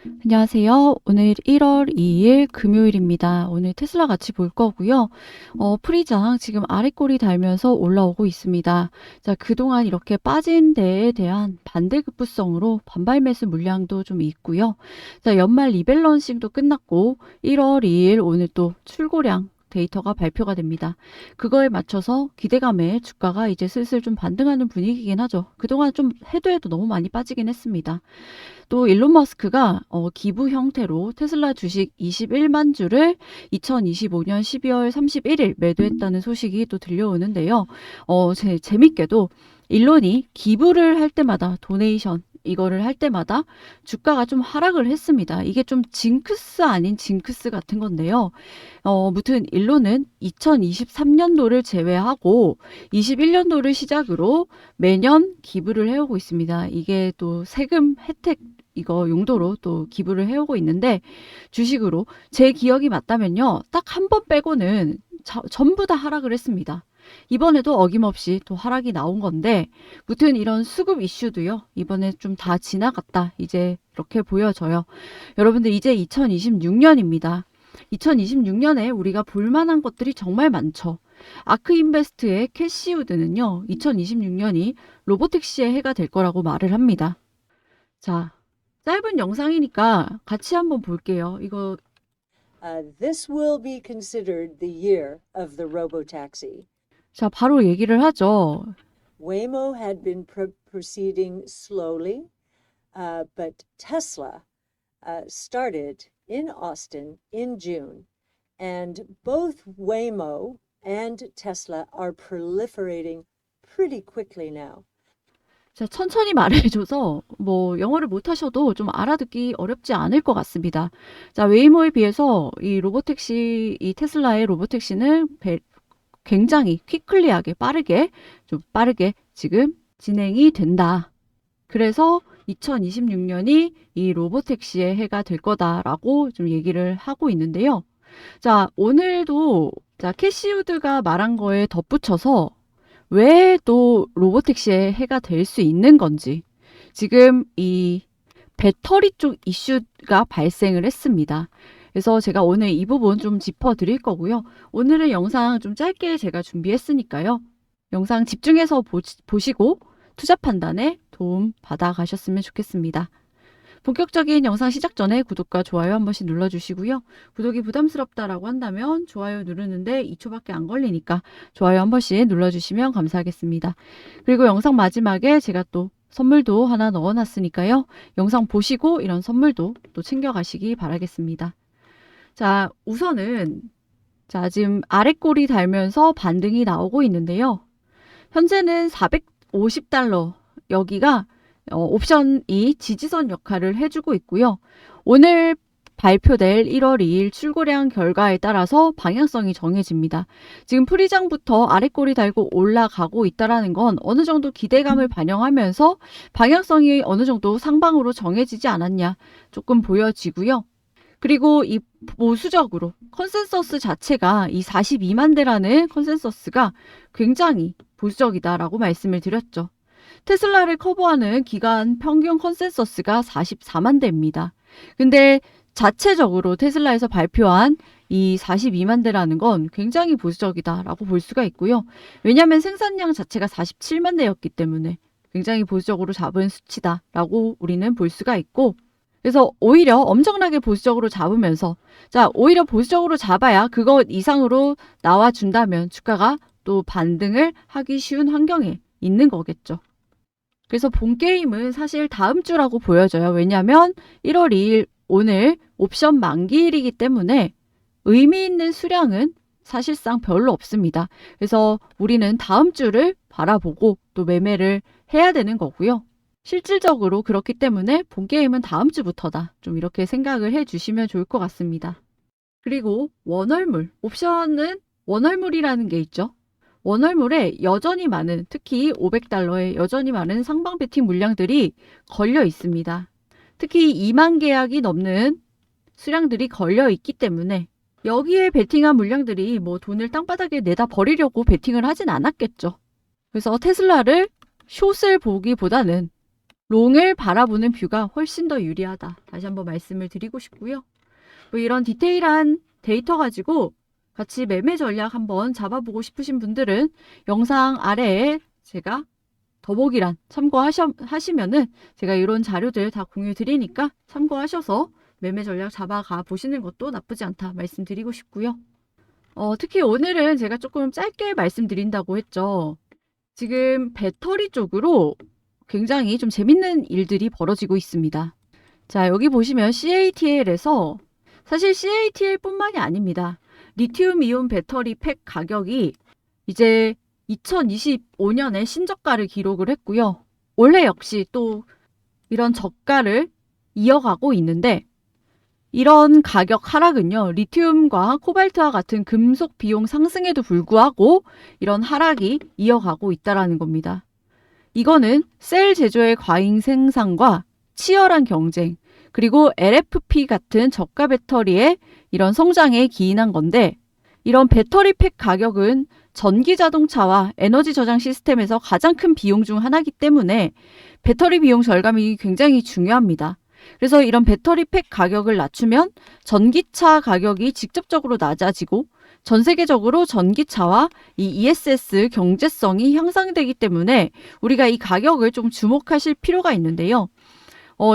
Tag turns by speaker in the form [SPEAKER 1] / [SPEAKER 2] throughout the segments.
[SPEAKER 1] 안녕하세요. 오늘 1월 2일 금요일입니다. 오늘 테슬라 같이 볼 거고요. 프리장 지금 아래 꼬리 달면서 올라오고 있습니다. 자, 그동안 이렇게 빠진 데에 대한 반대급부성으로 반발 매수 물량도 좀 있고요. 자, 연말 리밸런싱도 끝났고 1월 2일 오늘 또 출고량 데이터가 발표가 됩니다. 그거에 맞춰서 기대감에 주가가 이제 슬슬 좀 반등하는 분위기긴 하죠. 그동안 좀 해도 너무 많이 빠지긴 했습니다. 또 일론 머스크가 기부 형태로 테슬라 주식 21만 주를 2025년 12월 31일 매도했다는 소식이 또 들려오는데요. 재밌게도 일론이 기부를 할 때마다 도네이션 이거를 할 때마다 주가가 좀 하락을 했습니다. 이게 좀 징크스 아닌 징크스 같은 건데요. 무튼 일론은 2023년도를 제외하고 21년도를 시작으로 매년 기부를 해오고 있습니다. 이게 또 세금 혜택 이거 용도로 또 기부를 해오고 있는데 주식으로 제 기억이 맞다면요. 딱 한 번 빼고는 전부 다 하락을 했습니다. 이번에도 어김없이 또 하락이 나온 건데 무튼 이런 수급 이슈도요. 이번에 좀 다 지나갔다. 이제 이렇게 보여져요. 여러분들 이제 2026년입니다. 2026년에 우리가 볼만한 것들이 정말 많죠. 아크인베스트의 캐시우드는요. 2026년이 로보택시의 해가 될 거라고 말을 합니다. 자, 짧은 영상이니까 같이 한번 볼게요. 이거
[SPEAKER 2] This will be considered the year of the robotaxi.
[SPEAKER 1] 자, 바로 얘기를 하죠.
[SPEAKER 2] Waymo had been proceeding slowly, but Tesla started in Austin in June, and both Waymo and Tesla are proliferating pretty quickly now.
[SPEAKER 1] 자, 천천히 말해줘서 뭐 영어를 못하셔도 좀 알아듣기 어렵지 않을 것 같습니다. 자, 웨이모에 비해서 이 로보택시, 이 테슬라의 로보택시는 굉장히 퀵클리하게 좀 빠르게 지금 진행이 된다. 그래서 2026년이 이 로보택시의 해가 될 거다라고 좀 얘기를 하고 있는데요. 자, 오늘도 자, 캐시우드가 말한 거에 덧붙여서 왜 또 로보택시의 해가 될 수 있는 건지 지금 이 배터리 쪽 이슈가 발생을 했습니다. 그래서 제가 오늘 이 부분 좀 짚어드릴 거고요. 오늘은 영상 좀 짧게 제가 준비했으니까요. 영상 집중해서 보시고 투자 판단에 도움 받아 가셨으면 좋겠습니다. 본격적인 영상 시작 전에 구독과 좋아요 한 번씩 눌러주시고요. 구독이 부담스럽다라고 한다면 좋아요 누르는데 2초밖에 안 걸리니까 좋아요 한 번씩 눌러주시면 감사하겠습니다. 그리고 영상 마지막에 제가 또 선물도 하나 넣어놨으니까요. 영상 보시고 이런 선물도 또 챙겨가시기 바라겠습니다. 자, 우선은 자, 지금 아래 꼬리 달면서 반등이 나오고 있는데요. 현재는 450달러 여기가 옵션이 지지선 역할을 해주고 있고요. 오늘 발표될 1월 2일 출고량 결과에 따라서 방향성이 정해집니다. 지금 프리장부터 아래꼬리 달고 올라가고 있다는 건 어느 정도 기대감을 반영하면서 방향성이 어느 정도 상방으로 정해지지 않았냐 조금 보여지고요. 그리고 이 보수적으로 컨센서스 자체가 이 42만 대라는 컨센서스가 굉장히 보수적이다라고 말씀을 드렸죠. 테슬라를 커버하는 기간 평균 컨센서스가 44만 대입니다. 근데 자체적으로 테슬라에서 발표한 이 42만 대라는 건 굉장히 보수적이다라고 볼 수가 있고요. 왜냐하면 생산량 자체가 47만 대였기 때문에 굉장히 보수적으로 잡은 수치다라고 우리는 볼 수가 있고 그래서 오히려 엄청나게 보수적으로 잡으면서 자 오히려 보수적으로 잡아야 그것 이상으로 나와준다면 주가가 또 반등을 하기 쉬운 환경에 있는 거겠죠. 그래서 본 게임은 사실 다음 주라고 보여져요. 왜냐하면 1월 2일 오늘 옵션 만기일이기 때문에 의미 있는 수량은 사실상 별로 없습니다. 그래서 우리는 다음 주를 바라보고 또 매매를 해야 되는 거고요. 실질적으로 그렇기 때문에 본 게임은 다음 주부터다. 좀 이렇게 생각을 해주시면 좋을 것 같습니다. 그리고 원월물, 옵션은 원월물이라는 게 있죠. 원월물에 여전히 많은 특히 500달러에 여전히 많은 상방 베팅 물량들이 걸려 있습니다. 특히 2만 계약이 넘는 수량들이 걸려 있기 때문에 여기에 베팅한 물량들이 뭐 돈을 땅바닥에 내다 버리려고 베팅을 하진 않았겠죠. 그래서 테슬라를 숏을 보기보다는 롱을 바라보는 뷰가 훨씬 더 유리하다. 다시 한번 말씀을 드리고 싶고요. 뭐 이런 디테일한 데이터 가지고 같이 매매 전략 한번 잡아보고 싶으신 분들은 영상 아래에 제가 더보기란 참고하시면은 제가 이런 자료들 다 공유 드리니까 참고하셔서 매매 전략 잡아가 보시는 것도 나쁘지 않다 말씀드리고 싶고요. 특히 오늘은 제가 조금 짧게 말씀드린다고 했죠. 지금 배터리 쪽으로 굉장히 좀 재밌는 일들이 벌어지고 있습니다. 자, 여기 보시면 CATL에서 사실 CATL뿐만이 아닙니다. 리튬 이온 배터리 팩 가격이 이제 2025년에 신저가를 기록을 했고요. 올해 역시 또 이런 저가를 이어가고 있는데 이런 가격 하락은요. 리튬과 코발트와 같은 금속 비용 상승에도 불구하고 이런 하락이 이어가고 있다라는 겁니다. 이거는 셀 제조의 과잉 생산과 치열한 경쟁, 그리고 LFP 같은 저가 배터리의 이런 성장에 기인한 건데 이런 배터리 팩 가격은 전기 자동차와 에너지 저장 시스템에서 가장 큰 비용 중 하나이기 때문에 배터리 비용 절감이 굉장히 중요합니다. 그래서 이런 배터리 팩 가격을 낮추면 전기차 가격이 직접적으로 낮아지고 전 세계적으로 전기차와 이 ESS 경제성이 향상되기 때문에 우리가 이 가격을 좀 주목하실 필요가 있는데요.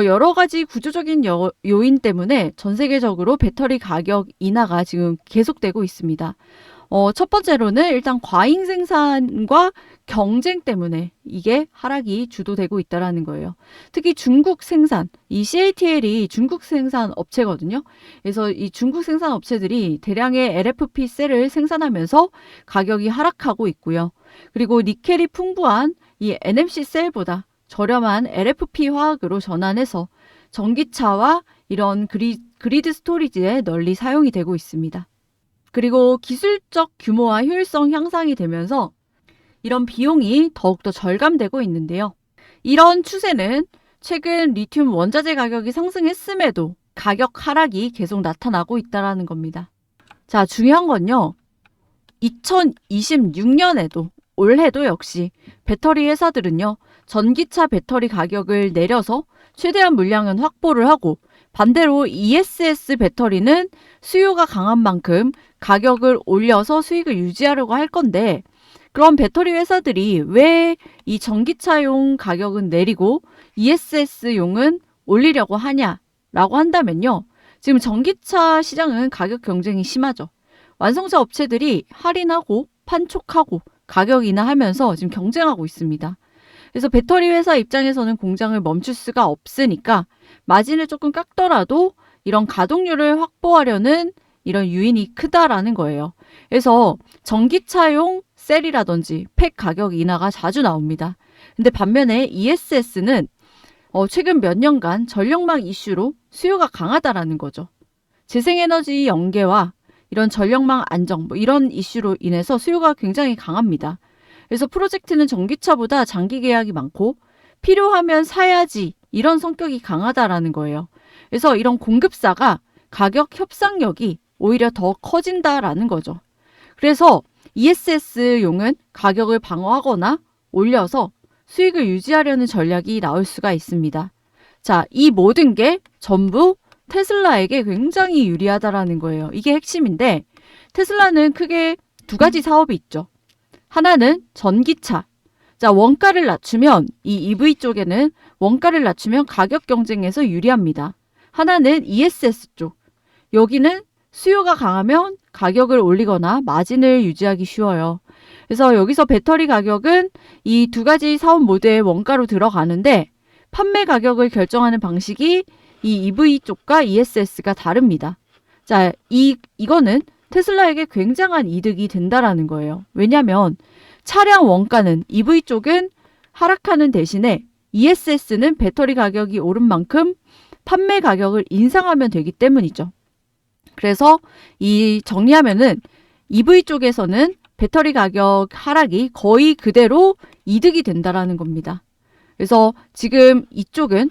[SPEAKER 1] 여러 가지 구조적인 요인 때문에 전 세계적으로 배터리 가격 인하가 지금 계속되고 있습니다. 첫 번째로는 일단 과잉 생산과 경쟁 때문에 이게 하락이 주도되고 있다는 거예요. 특히 중국 생산, 이 CATL이 중국 생산 업체거든요. 그래서 이 중국 생산 업체들이 대량의 LFP 셀을 생산하면서 가격이 하락하고 있고요. 그리고 니켈이 풍부한 이 NMC 셀보다 저렴한 LFP 화학으로 전환해서 전기차와 이런 그리드 스토리지에 널리 사용이 되고 있습니다. 그리고 기술적 규모와 효율성 향상이 되면서 이런 비용이 더욱더 절감되고 있는데요. 이런 추세는 최근 리튬 원자재 가격이 상승했음에도 가격 하락이 계속 나타나고 있다는 겁니다. 자, 중요한 건요. 2026년에도 올해도 역시 배터리 회사들은요. 전기차 배터리 가격을 내려서 최대한 물량은 확보를 하고 반대로 ESS 배터리는 수요가 강한 만큼 가격을 올려서 수익을 유지하려고 할 건데 그럼 배터리 회사들이 왜 이 전기차용 가격은 내리고 ESS용은 올리려고 하냐라고 한다면요. 지금 전기차 시장은 가격 경쟁이 심하죠. 완성차 업체들이 할인하고 판촉하고 가격 인하하면서 지금 경쟁하고 있습니다. 그래서 배터리 회사 입장에서는 공장을 멈출 수가 없으니까 마진을 조금 깎더라도 이런 가동률을 확보하려는 이런 유인이 크다라는 거예요. 그래서 전기차용 셀이라든지 팩 가격 인하가 자주 나옵니다. 근데 반면에 ESS는 최근 몇 년간 전력망 이슈로 수요가 강하다라는 거죠. 재생에너지 연계와 이런 전력망 안정 이런 이슈로 인해서 수요가 굉장히 강합니다. 그래서 프로젝트는 전기차보다 장기 계약이 많고 필요하면 사야지 이런 성격이 강하다라는 거예요. 그래서 이런 공급사가 가격 협상력이 오히려 더 커진다라는 거죠. 그래서 ESS용은 가격을 방어하거나 올려서 수익을 유지하려는 전략이 나올 수가 있습니다. 자, 이 모든 게 전부 테슬라에게 굉장히 유리하다라는 거예요. 이게 핵심인데 테슬라는 크게 두 가지 사업이 있죠. 하나는 전기차. 자, 원가를 낮추면 이 EV 쪽에는 원가를 낮추면 가격 경쟁에서 유리합니다. 하나는 ESS 쪽. 여기는 수요가 강하면 가격을 올리거나 마진을 유지하기 쉬워요. 그래서 여기서 배터리 가격은 이 두 가지 사업 모델의 원가로 들어가는데 판매 가격을 결정하는 방식이 이 EV 쪽과 ESS가 다릅니다. 자, 이거는 테슬라에게 굉장한 이득이 된다라는 거예요. 왜냐하면 차량 원가는 EV 쪽은 하락하는 대신에 ESS는 배터리 가격이 오른 만큼 판매 가격을 인상하면 되기 때문이죠. 그래서 이 정리하면은 EV 쪽에서는 배터리 가격 하락이 거의 그대로 이득이 된다라는 겁니다. 그래서 지금 이쪽은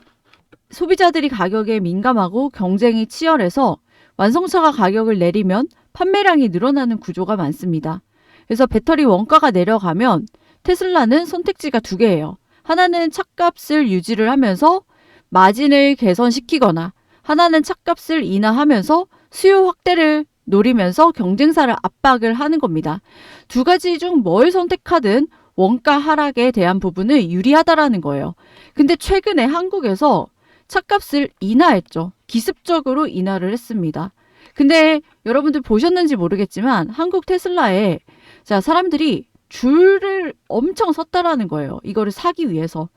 [SPEAKER 1] 소비자들이 가격에 민감하고 경쟁이 치열해서 완성차가 가격을 내리면 판매량이 늘어나는 구조가 많습니다. 그래서 배터리 원가가 내려가면 테슬라는 선택지가 두 개예요. 하나는 차값을 유지를 하면서 마진을 개선시키거나 하나는 차값을 인하하면서 수요 확대를 노리면서 경쟁사를 압박을 하는 겁니다. 두 가지 중 뭘 선택하든 원가 하락에 대한 부분은 유리하다라는 거예요. 근데 최근에 한국에서 차값을 인하했죠. 기습적으로 인하를 했습니다. 근데 여러분들 보셨는지 모르겠지만 한국 테슬라에 자, 사람들이 줄을 엄청 섰다라는 거예요. 이거를 사기 위해서.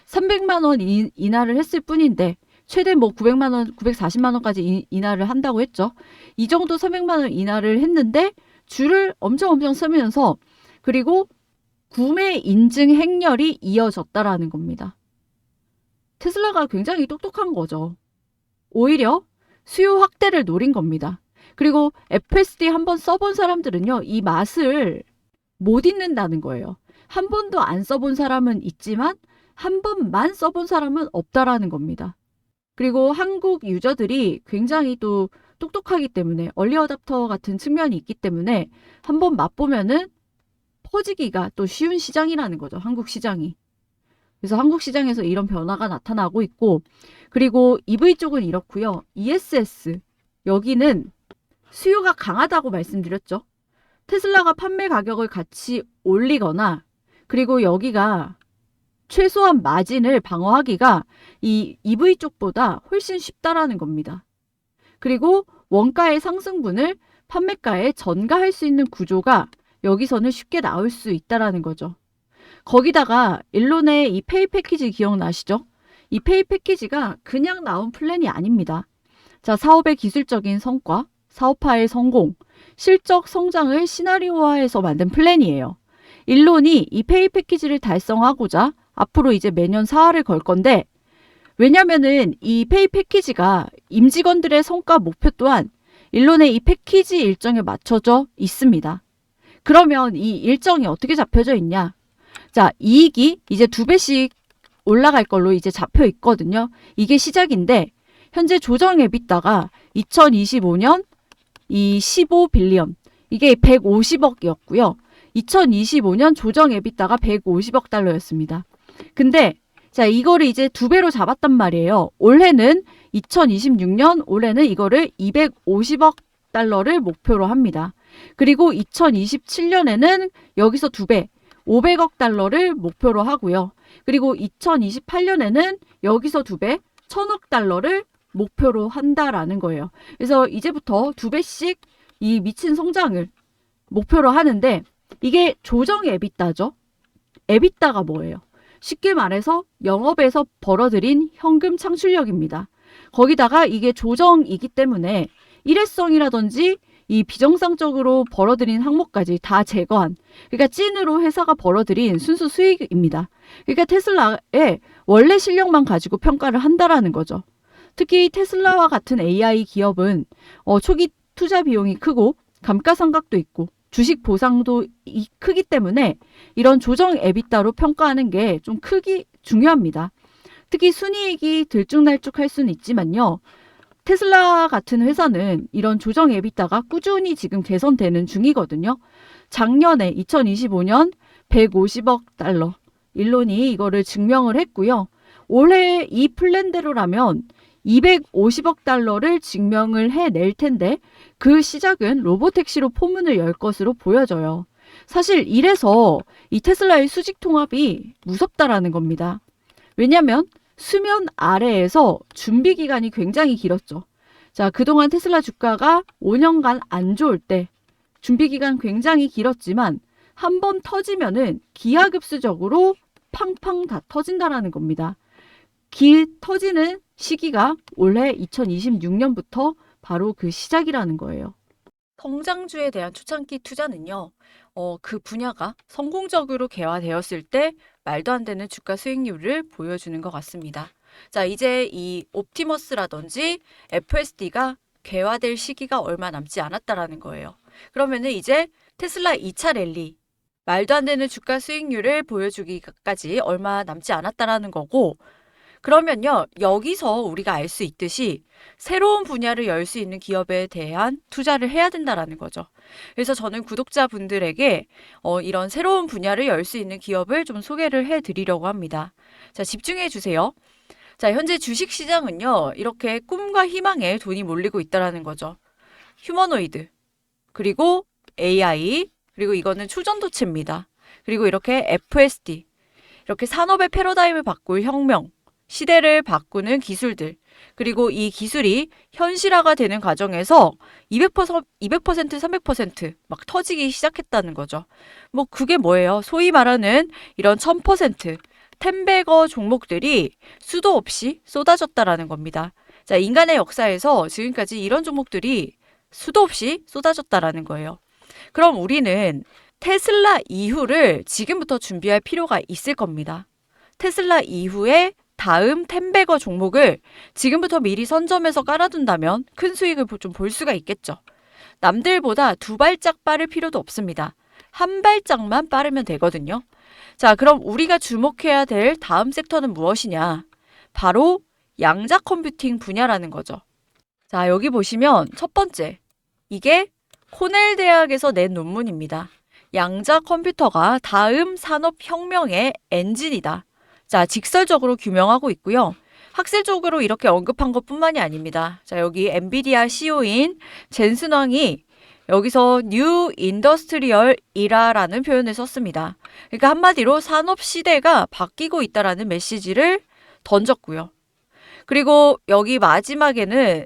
[SPEAKER 1] 300만 원 인하를 했을 뿐인데 최대 뭐 900만 원, 940만 원까지 인하를 한다고 했죠. 이 정도 300만 원 인하를 했는데 줄을 엄청 서면서 그리고 구매 인증 행렬이 이어졌다라는 겁니다. 테슬라가 굉장히 똑똑한 거죠. 오히려 수요 확대를 노린 겁니다. 그리고 FSD 한번 써본 사람들은요, 이 맛을 못 잊는다는 거예요. 한 번도 안 써본 사람은 있지만 한 번만 써본 사람은 없다라는 겁니다. 그리고 한국 유저들이 굉장히 또 똑똑하기 때문에 얼리 어답터 같은 측면이 있기 때문에 한번 맛보면은 퍼지기가 또 쉬운 시장이라는 거죠. 한국 시장이. 그래서 한국 시장에서 이런 변화가 나타나고 있고 그리고 EV 쪽은 이렇고요. ESS 여기는 수요가 강하다고 말씀드렸죠. 테슬라가 판매 가격을 같이 올리거나 그리고 여기가 최소한 마진을 방어하기가 이 EV 쪽보다 훨씬 쉽다라는 겁니다. 그리고 원가의 상승분을 판매가에 전가할 수 있는 구조가 여기서는 쉽게 나올 수 있다라는 거죠. 거기다가 일론의 이 페이 패키지 기억나시죠? 이 페이 패키지가 그냥 나온 플랜이 아닙니다. 자, 사업의 기술적인 성과, 사업화의 성공, 실적 성장을 시나리오화해서 만든 플랜이에요. 일론이 이 페이 패키지를 달성하고자 앞으로 이제 매년 사활을 걸 건데 왜냐면은 이 페이 패키지가 임직원들의 성과 목표 또한 일론의 이 패키지 일정에 맞춰져 있습니다. 그러면 이 일정이 어떻게 잡혀져 있냐? 자, 이익이 이제 2배씩 올라갈 걸로 이제 잡혀 있거든요. 이게 시작인데 현재 조정 에비타가 2025년 이 15빌리언 이게 150억이었고요. 2025년 조정 에비타가 150억 달러였습니다. 근데 자, 이거를 이제 2배로 잡았단 말이에요. 올해는 2026년 올해는 이거를 250억 달러를 목표로 합니다. 그리고 2027년에는 여기서 2배 500억 달러를 목표로 하고요. 그리고 2028년에는 여기서 2배 1000억 달러를 목표로 한다라는 거예요. 그래서 이제부터 2배씩 이 미친 성장을 목표로 하는데 이게 조정 에비타죠. 에비타가 뭐예요? 쉽게 말해서 영업에서 벌어들인 현금 창출력입니다. 거기다가 이게 조정이기 때문에 일회성이라든지 이 비정상적으로 벌어들인 항목까지 다 제거한 그러니까 찐으로 회사가 벌어들인 순수 수익입니다. 그러니까 테슬라의 원래 실력만 가지고 평가를 한다라는 거죠. 특히 테슬라와 같은 AI 기업은 초기 투자 비용이 크고 감가상각도 있고 주식 보상도 크기 때문에 이런 조정 에비타로 평가하는 게 좀 크기 중요합니다. 특히 순이익이 들쭉날쭉할 수는 있지만요. 테슬라 같은 회사는 이런 조정 에비타가 꾸준히 지금 개선되는 중이거든요. 작년에 2025년 150억 달러 일론이 이거를 증명을 했고요. 올해 이 플랜대로라면 250억 달러를 증명을 해낼 텐데 그 시작은 로보택시로 포문을 열 것으로 보여져요. 사실 이래서 이 테슬라의 수직 통합이 무섭다라는 겁니다. 왜냐하면 수면 아래에서 준비 기간이 굉장히 길었죠. 자, 그동안 테슬라 주가가 5년간 안 좋을 때 준비 기간 굉장히 길었지만 한 번 터지면은 기하급수적으로 팡팡 다 터진다라는 겁니다. 터지는 시기가 올해 2026년부터 바로 그 시작이라는 거예요. 성장주에 대한 초창기 투자는요, 그 분야가 성공적으로 개화되었을 때 말도 안 되는 주가 수익률을 보여주는 것 같습니다. 자, 이제 이 옵티머스라든지 FSD가 개화될 시기가 얼마 남지 않았다라는 거예요. 그러면은 이제 테슬라 2차 랠리, 말도 안 되는 주가 수익률을 보여주기까지 얼마 남지 않았다라는 거고, 그러면요, 여기서 우리가 알 수 있듯이 새로운 분야를 열 수 있는 기업에 대한 투자를 해야 된다라는 거죠. 그래서 저는 구독자분들에게 이런 새로운 분야를 열 수 있는 기업을 좀 소개를 해 드리려고 합니다. 자, 집중해 주세요. 자, 현재 주식 시장은요, 이렇게 꿈과 희망에 돈이 몰리고 있다라는 거죠. 휴머노이드, 그리고 AI, 그리고 이거는 초전도체입니다. 그리고 이렇게 FSD, 이렇게 산업의 패러다임을 바꿀 혁명, 시대를 바꾸는 기술들, 그리고 이 기술이 현실화가 되는 과정에서 200%, 300%막 터지기 시작했다는 거죠. 뭐 그게 뭐예요? 소위 말하는 이런 1000%, 텐베거 종목들이 수도 없이 쏟아졌다라는 겁니다. 자, 인간의 역사에서 지금까지 이런 종목들이 수도 없이 쏟아졌다라는 거예요. 그럼 우리는 테슬라 이후를 지금부터 준비할 필요가 있을 겁니다. 테슬라 이후에 다음 텐베거 종목을 지금부터 미리 선점해서 깔아둔다면 큰 수익을 좀 볼 수가 있겠죠. 남들보다 두 발짝 빠를 필요도 없습니다. 한 발짝만 빠르면 되거든요. 자, 그럼 우리가 주목해야 될 다음 섹터는 무엇이냐? 바로 양자 컴퓨팅 분야라는 거죠. 자, 여기 보시면 첫 번째, 이게 코넬 대학에서 낸 논문입니다. 양자 컴퓨터가 다음 산업혁명의 엔진이다. 자, 직설적으로 규명하고 있고요. 학술적으로 이렇게 언급한 것뿐만이 아닙니다. 자, 여기 엔비디아 CEO인 젠슨 왕이 여기서 뉴 인더스트리얼 이라라는 표현을 썼습니다. 그러니까 한마디로 산업 시대가 바뀌고 있다라는 메시지를 던졌고요. 그리고 여기 마지막에는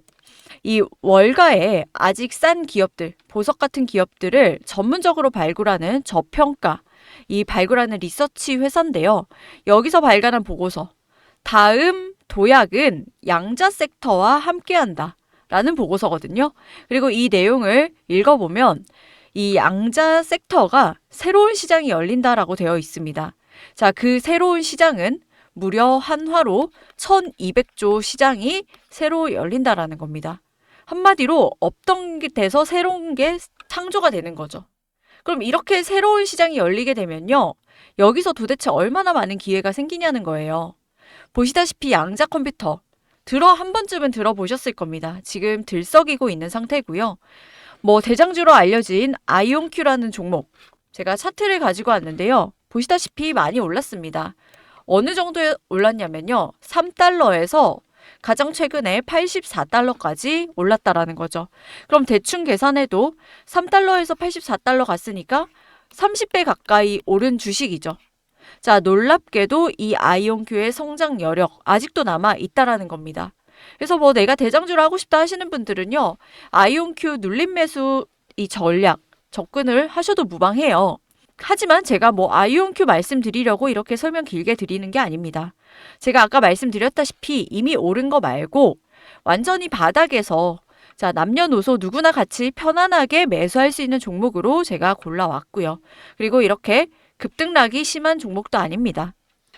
[SPEAKER 1] 이 월가에 아직 싼 기업들, 보석 같은 기업들을 전문적으로 발굴하는 저평가, 이 발굴하는 리서치 회사인데요. 여기서 발간한 보고서, 다음 도약은 양자 섹터와 함께한다 라는 보고서거든요. 그리고 이 내용을 읽어보면 이 양자 섹터가 새로운 시장이 열린다라고 되어 있습니다. 자, 그 새로운 시장은 무려 한화로 1200조 시장이 새로 열린다라는 겁니다. 한마디로 없던 게 돼서 새로운 게 창조가 되는 거죠. 그럼 이렇게 새로운 시장이 열리게 되면요. 여기서 도대체 얼마나 많은 기회가 생기냐는 거예요. 보시다시피 양자 컴퓨터 한 번쯤은 들어보셨을 겁니다. 지금 들썩이고 있는 상태고요. 뭐 대장주로 알려진 아이온큐라는 종목 제가 차트를 가지고 왔는데요. 보시다시피 많이 올랐습니다. 어느 정도에 올랐냐면요. 3달러에서 가장 최근에 84달러까지 올랐다라는 거죠. 그럼 대충 계산해도 3달러에서 84달러 갔으니까 30배 가까이 오른 주식이죠. 자, 놀랍게도 이 아이온큐의 성장 여력 아직도 남아 있다라는 겁니다. 그래서 뭐 내가 대장주를 하고 싶다 하시는 분들은요. 아이온큐 눌림 매수 이 전략 접근을 하셔도 무방해요. 하지만 제가 뭐 아이온큐 말씀드리려고 이렇게 설명 길게 드리는 게 아닙니다. 제가 아까 말씀드렸다시피 이미 오른 거 말고 완전히 바닥에서 자, 남녀노소 누구나 같이 편안하게 매수할 수 있는 종목으로 제가 골라왔고요. 그리고 이렇게 급등락이 심한 종목도 아닙니다.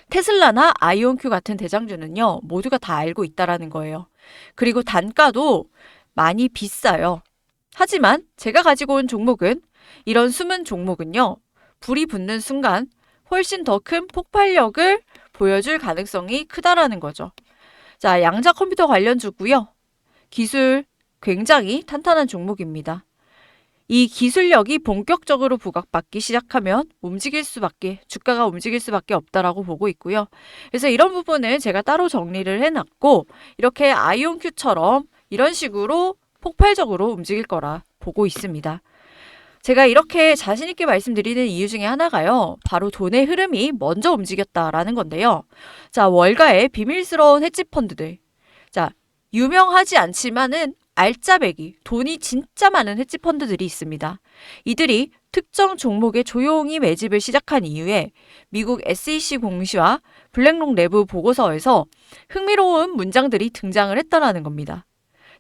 [SPEAKER 1] 테슬라나 아이온큐 같은 대장주는요. 모두가 다 알고 있다라는 거예요. 그리고 단가도 많이 비싸요. 하지만 제가 가지고 온 종목은 이런 숨은 종목은요. 불이 붙는 순간 훨씬 더 큰 폭발력을 보여줄 가능성이 크다라는 거죠. 자, 양자 컴퓨터 관련주고요. 기술 굉장히 탄탄한 종목입니다. 이 기술력이 본격적으로 부각받기 시작하면 주가가 움직일 수밖에 없다라고 보고 있고요. 그래서 이런 부분은 제가 따로 정리를 해놨고 이렇게 아이온큐처럼 이런 식으로 폭발적으로 움직일 거라 보고 있습니다. 제가 이렇게 자신 있게 말씀드리는 이유 중에 하나가요. 바로 돈의 흐름이 먼저 움직였다라는 건데요. 자, 월가의 비밀스러운 헤지 펀드들. 자, 유명하지 않지만은 알짜배기, 돈이 진짜 많은 헤지 펀드들이 있습니다. 이들이 특정 종목에 조용히 매집을 시작한 이후에 미국 SEC 공시와 블랙록 내부 보고서에서 흥미로운 문장들이 등장을 했다라는 겁니다.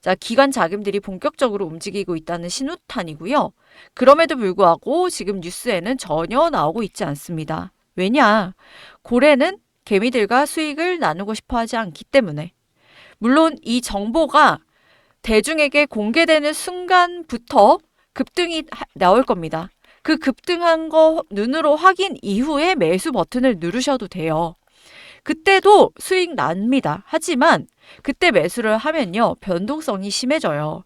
[SPEAKER 1] 자, 기관 자금들이 본격적으로 움직이고 있다는 신호탄이고요. 그럼에도 불구하고 지금 뉴스에는 전혀 나오고 있지 않습니다. 왜냐? 고래는 개미들과 수익을 나누고 싶어 하지 않기 때문에. 물론 이 정보가 대중에게 공개되는 순간부터 급등이 나올 겁니다. 그 급등한 거 눈으로 확인 이후에 매수 버튼을 누르셔도 돼요.
[SPEAKER 3] 그때도 수익 납니다. 하지만 그때 매수를 하면요, 변동성이 심해져요.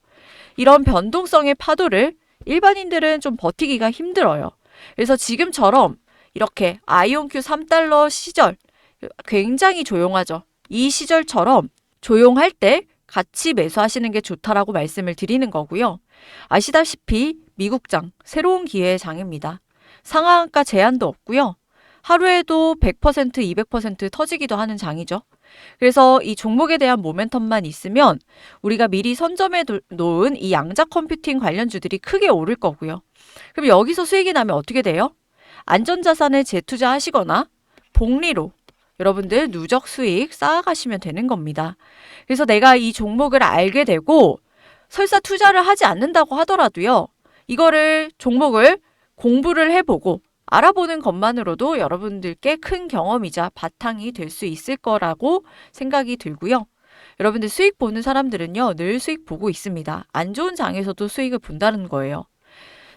[SPEAKER 3] 이런 변동성의 파도를 일반인들은 좀 버티기가 힘들어요. 그래서 지금처럼 이렇게 아이온큐 3달러 시절 굉장히 조용하죠. 이 시절처럼 조용할 때 같이 매수하시는 게 좋다라고 말씀을 드리는 거고요. 아시다시피 미국장 새로운 기회의 장입니다. 상한가 제한도 없고요. 하루에도 100%, 200% 터지기도 하는 장이죠. 그래서 이 종목에 대한 모멘텀만 있으면 우리가 미리 선점해 놓은 이 양자 컴퓨팅 관련주들이 크게 오를 거고요. 그럼 여기서 수익이 나면 어떻게 돼요? 안전자산에 재투자하시거나 복리로 여러분들 누적 수익 쌓아가시면 되는 겁니다. 그래서 내가 이 종목을 알게 되고 설사 투자를 하지 않는다고 하더라도요. 이거를 종목을 공부를 해보고 알아보는 것만으로도 여러분들께 큰 경험이자 바탕이 될 수 있을 거라고 생각이 들고요. 여러분들 수익 보는 사람들은요, 늘 수익 보고 있습니다. 안 좋은 장에서도 수익을 본다는 거예요.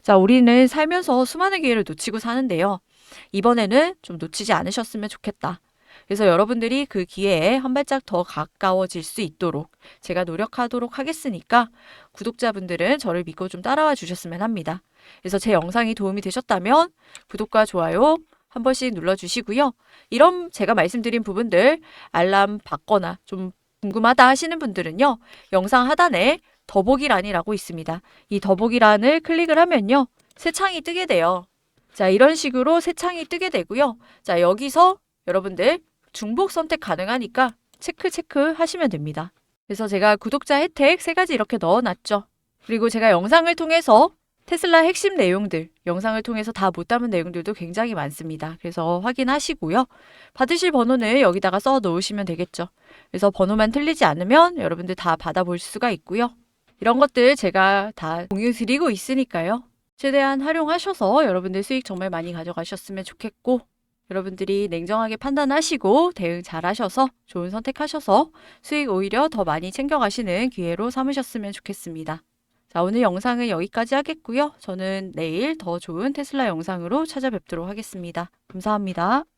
[SPEAKER 3] 자, 우리는 살면서 수많은 기회를 놓치고 사는데요. 이번에는 좀 놓치지 않으셨으면 좋겠다. 그래서 여러분들이 그 기회에 한 발짝 더 가까워질 수 있도록 제가 노력하도록 하겠으니까 구독자분들은 저를 믿고 좀 따라와 주셨으면 합니다. 그래서 제 영상이 도움이 되셨다면 구독과 좋아요 한 번씩 눌러주시고요. 이런 제가 말씀드린 부분들 알람 받거나 좀 궁금하다 하시는 분들은요. 영상 하단에 더보기란이라고 있습니다. 이 더보기란을 클릭을 하면요. 새 창이 뜨게 돼요. 자, 이런 식으로 새 창이 뜨게 되고요. 자, 여기서 여러분들 중복 선택 가능하니까 체크 하시면 됩니다. 그래서 제가 구독자 혜택 3가지 이렇게 넣어놨죠. 그리고 제가 영상을 통해서 테슬라 핵심 내용들, 영상을 통해서 다 못 담은 내용들도 굉장히 많습니다. 그래서 확인하시고요. 받으실 번호는 여기다가 써 놓으시면 되겠죠. 그래서 번호만 틀리지 않으면 여러분들 다 받아볼 수가 있고요. 이런 것들 제가 다 공유 드리고 있으니까요. 최대한 활용하셔서 여러분들 수익 정말 많이 가져가셨으면 좋겠고 여러분들이 냉정하게 판단하시고 대응 잘 하셔서 좋은 선택하셔서 수익 오히려 더 많이 챙겨가시는 기회로 삼으셨으면 좋겠습니다. 자, 오늘 영상은 여기까지 하겠고요. 저는 내일 더 좋은 테슬라 영상으로 찾아뵙도록 하겠습니다. 감사합니다.